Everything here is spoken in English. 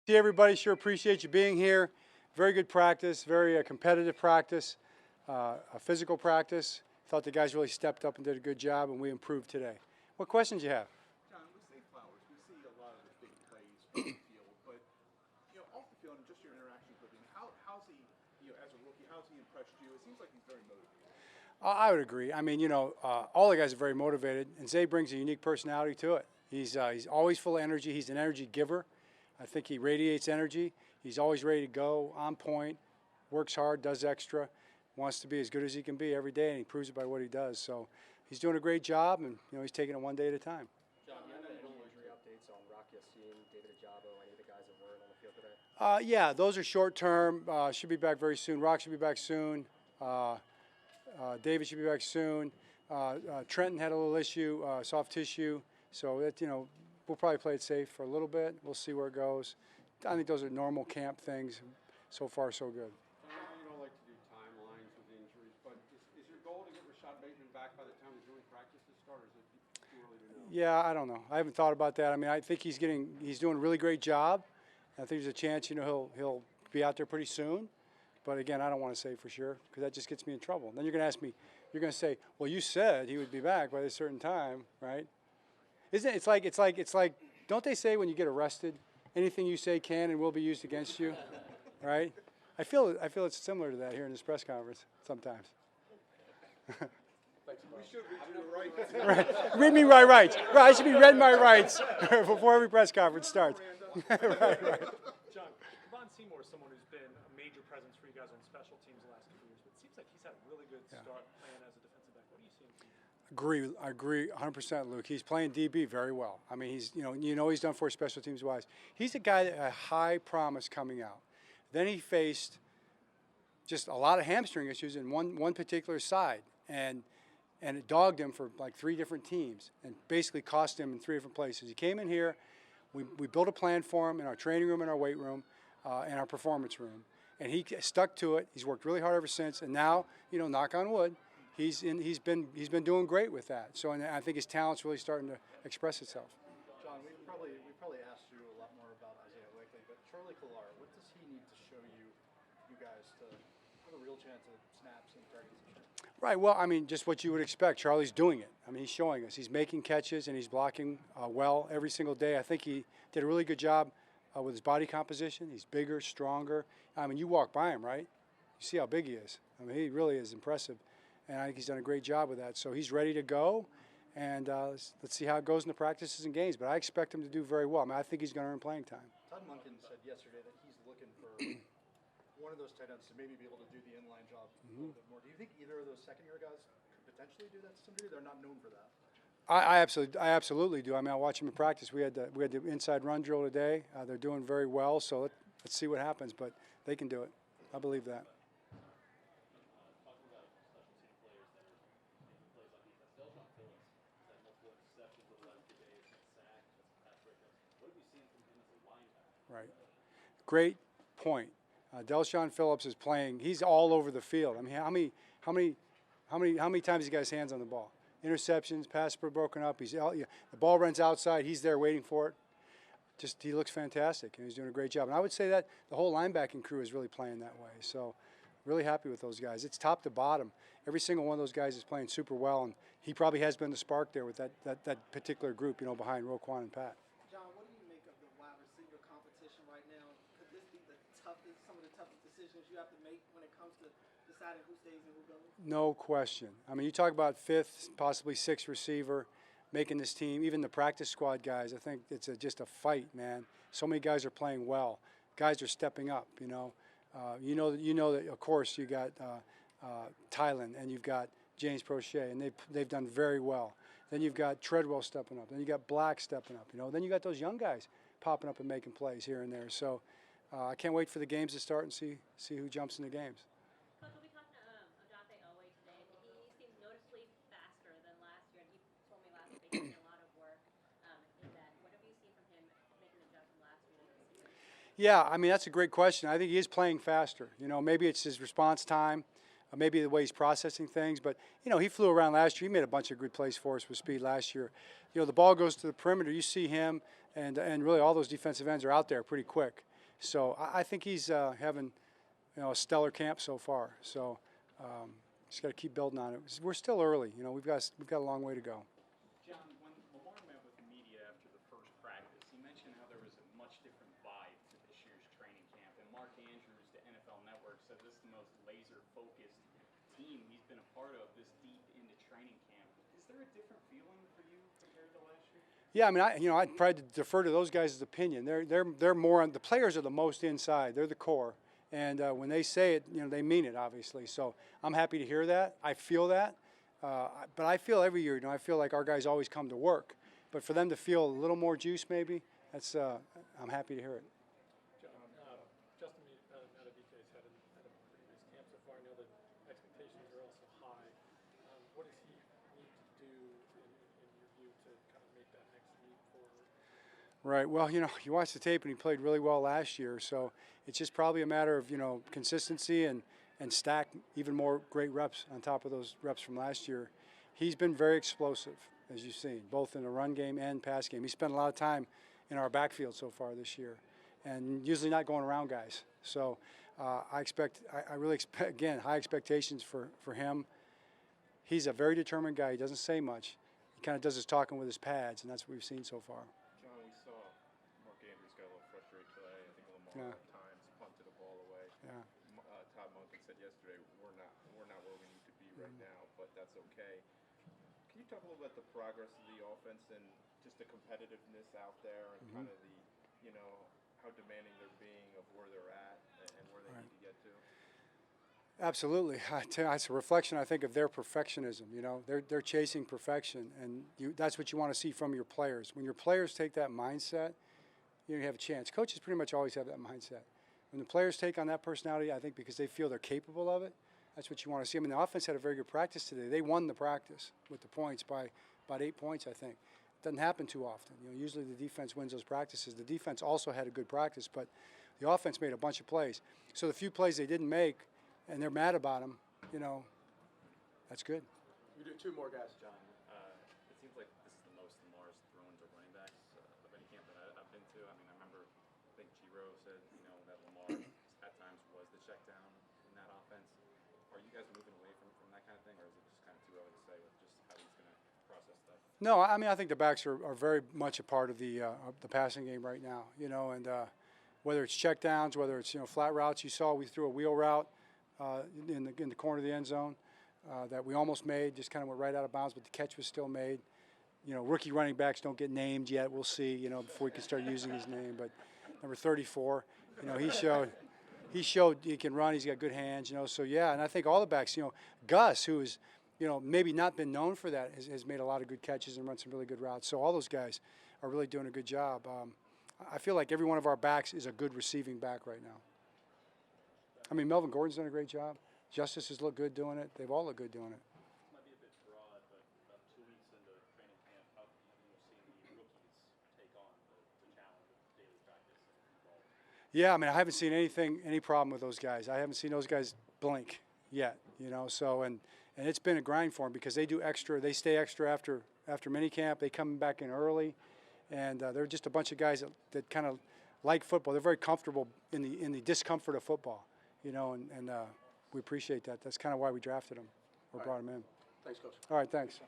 See everybody, sure appreciate you being here. Very good practice, very competitive practice, a physical practice. Thought the guys really stepped up and did a good job, and we improved today. What questions you have? John, with Zay Flowers, we see a lot of the big plays on the field, but off the field and just your interactions with him, how's he, as a rookie, how's he impressed you? It seems like he's very motivated. I would agree. I mean, all the guys are very motivated, and Zay brings a unique personality to it. He's always full of energy. He's an energy giver. I think he radiates energy. He's always ready to go, on point, works hard, does extra, wants to be as good as he can be every day, and he proves it by what he does. So he's doing a great job, and he's taking it one day at a time. John, do you have any injury updates on Rock Yassin, David Ajabo, any of the guys that weren't on the field today? Yeah, those are short term. Should be back very soon. Rock should be back soon. David should be back soon. Trenton had a little issue, soft tissue. So that, we'll probably play it safe for a little bit. We'll see where it goes. I think those are normal camp things. So far, so good. I know you don't like to do timelines with injuries, but is your goal to get Rashad Bateman back by the time the joint practices start, or is it too early to know? Yeah, I don't know. I haven't thought about that. I mean, I think he's doing a really great job. I think there's a chance, he'll be out there pretty soon. But again, I don't want to say for sure because that just gets me in trouble. Then you're going to ask me, you're going to say, well, you said he would be back by a certain time, right? Isn't it? It's like. Don't they say when you get arrested, anything you say can and will be used against you, right? I feel it's similar to that here in this press conference sometimes. We should read you your rights. Right. Read me my rights. Right. I should be read my rights before every press conference starts. right. John, Kevon Seymour is someone who's been a major presence for you guys on special teams the last couple years, but it seems like he's had a really good start playing as a defensive back. What are you seeing? I agree 100%, Luke. He's playing DB very well. I mean, he's he's done for special teams wise. He's a guy that had high promise coming out. Then he faced just a lot of hamstring issues in one particular side, and it dogged him for like 3 different teams and basically cost him in 3 different places. He came in here, we built a plan for him in our training room, in our weight room, and our performance room, and he stuck to it. He's worked really hard ever since, and now, knock on wood, he's been doing great with that. So, and I think his talent's really starting to express itself. John, we probably asked you a lot more about Isaiah Likely, but Charlie Collar, what does he need to show you guys to have a real chance at snaps and targets? Right. Well, I mean, just what you would expect. Charlie's doing it. I mean, he's showing us. He's making catches and he's blocking well every single day. I think he did a really good job with his body composition. He's bigger, stronger. I mean, you walk by him, right? You see how big he is. I mean, he really is impressive. And I think he's done a great job with that. So he's ready to go. And let's see how it goes in the practices and games. But I expect him to do very well. I mean, I think he's going to earn playing time. Todd Monken said yesterday that he's looking for one of those tight ends to maybe be able to do the inline job a little bit more. Do you think either of those second-year guys could potentially do that to some degree? They're not known for that. I absolutely do. I mean, I watch them in practice. We had the inside run drill today. They're doing very well. So let's see what happens. But they can do it. I believe that. Right. Great point. Delshon Phillips is playing. He's all over the field. I mean, how many times he got his hands on the ball? Interceptions, passes broken up. The ball runs outside. He's there waiting for it. Just he looks fantastic, and he's doing a great job. And I would say that the whole linebacking crew is really playing that way. So, really happy with those guys. It's top to bottom. Every single one of those guys is playing super well, and he probably has been the spark there with that particular group, behind Roquan and Pat. John, what do you make of the wide receiver competition right now? Could this be some of the toughest decisions you have to make when it comes to deciding who stays and who goes? No question. I mean, you talk about 5th, possibly 6th receiver making this team. Even the practice squad guys, I think it's just a fight, man. So many guys are playing well. Guys are stepping up. You know that of course you got Tylen and you've got James Prochet, and they've done very well. Then you've got Treadwell stepping up. Then you got Black stepping up. Then you got those young guys popping up and making plays here and there. So I can't wait for the games to start and see who jumps in the games. Coach, we'll be talking to Ajante Elway today. He seems noticeably faster than last year, and he told me last week he did a lot of work in that. What have you seen from him making the jump from last year to this year? Yeah, I mean, that's a great question. I think he is playing faster. Maybe it's his response time, maybe the way he's processing things. But, he flew around last year. He made a bunch of good plays for us with speed last year. The ball goes to the perimeter. You see him, and really all those defensive ends are out there pretty quick. So I think he's having a stellar camp so far. So just got to keep building on it. We're still early. We've got a long way to go. John, when Lamar met with the media after the first practice, he mentioned how there was a much different vibe to this year's training camp. And Mark Andrews, to NFL Network, said this is the most laser-focused team he's been a part of this deep into training camp. Is there a different feeling for you compared to last year? Yeah, I mean, I'd probably defer to those guys' opinion. They're more on the players are the most inside. They're the core, and when they say it, they mean it, obviously. So I'm happy to hear that. I feel that, but I feel every year. I feel like our guys always come to work, but for them to feel a little more juice, maybe that's. I'm happy to hear it. Justin Madubuike's had a pretty nice camp so far. I know that expectations are also high. What does he need to do, in your view, to kind of make that next leap forward? Right. Well, you watch the tape and he played really well last year. So it's just probably a matter of consistency and stack even more great reps on top of those reps from last year. He's been very explosive, as you've seen, both in the run game and pass game. He spent a lot of time in our backfield so far this year, and usually not going around guys. So I really expect, again, high expectations for him. He's a very determined guy. He doesn't say much. He kind of does his talking with his pads, and that's what we've seen so far. John, we saw Mark Andrews got a little frustrated today. I think Lamar at times punted the ball away. Yeah. Todd Monken said yesterday, we're not where we need to be right now, but that's okay. Can you talk a little bit about the progress of the offense and just the competitiveness out there and kind of the, how demanding they're being of where they're at and where they need to get to? Absolutely. It's a reflection, I think, of their perfectionism. They're chasing perfection, and that's what you want to see from your players. When your players take that mindset, you have a chance. Coaches pretty much always have that mindset. When the players take on that personality, I think because they feel they're capable of it, that's what you want to see. I mean, the offense had a very good practice today. They won the practice with the points by about 8 points, I think. It doesn't happen too often. Usually the defense wins those practices. The defense also had a good practice, but the offense made a bunch of plays. So the few plays they didn't make, and they're mad about them, that's good. We do two more guys. John, it seems like this is the most Lamar's thrown to running backs of any camp that I've been to. I mean, I think Giro said, that Lamar at times was the check down in that offense. Are you guys moving away from that kind of thing, or is it just kind of too early to say with just how he's going to process stuff? No, I mean, I think the backs are very much a part of the passing game right now, and whether it's check downs, whether it's, flat routes. You saw we threw a wheel route in the corner of the end zone that we almost made, just kind of went right out of bounds, but the catch was still made. Rookie running backs don't get named yet. We'll see, before we can start using his name. But number 34, he showed he can run. He's got good hands, So yeah, and I think all the backs, Gus, who is, maybe not been known for that, has made a lot of good catches and run some really good routes. So all those guys are really doing a good job. I feel like every one of our backs is a good receiving back right now. I mean, Melvin Gordon's done a great job. Justice has looked good doing it. They've all looked good doing it. This might be a bit broad, but about 2 weeks into training camp, how have you seen the rookies take on the challenge of daily practice and involvement? Yeah, I mean, I haven't seen any problem with those guys. I haven't seen those guys blink yet, So, and it's been a grind for them because they do extra. They stay extra after minicamp. They come back in early, and they're just a bunch of guys that kind of like football. They're very comfortable in the discomfort of football, and we appreciate that. That's kind of why we drafted them or brought them in. Thanks, Coach. All right, thanks.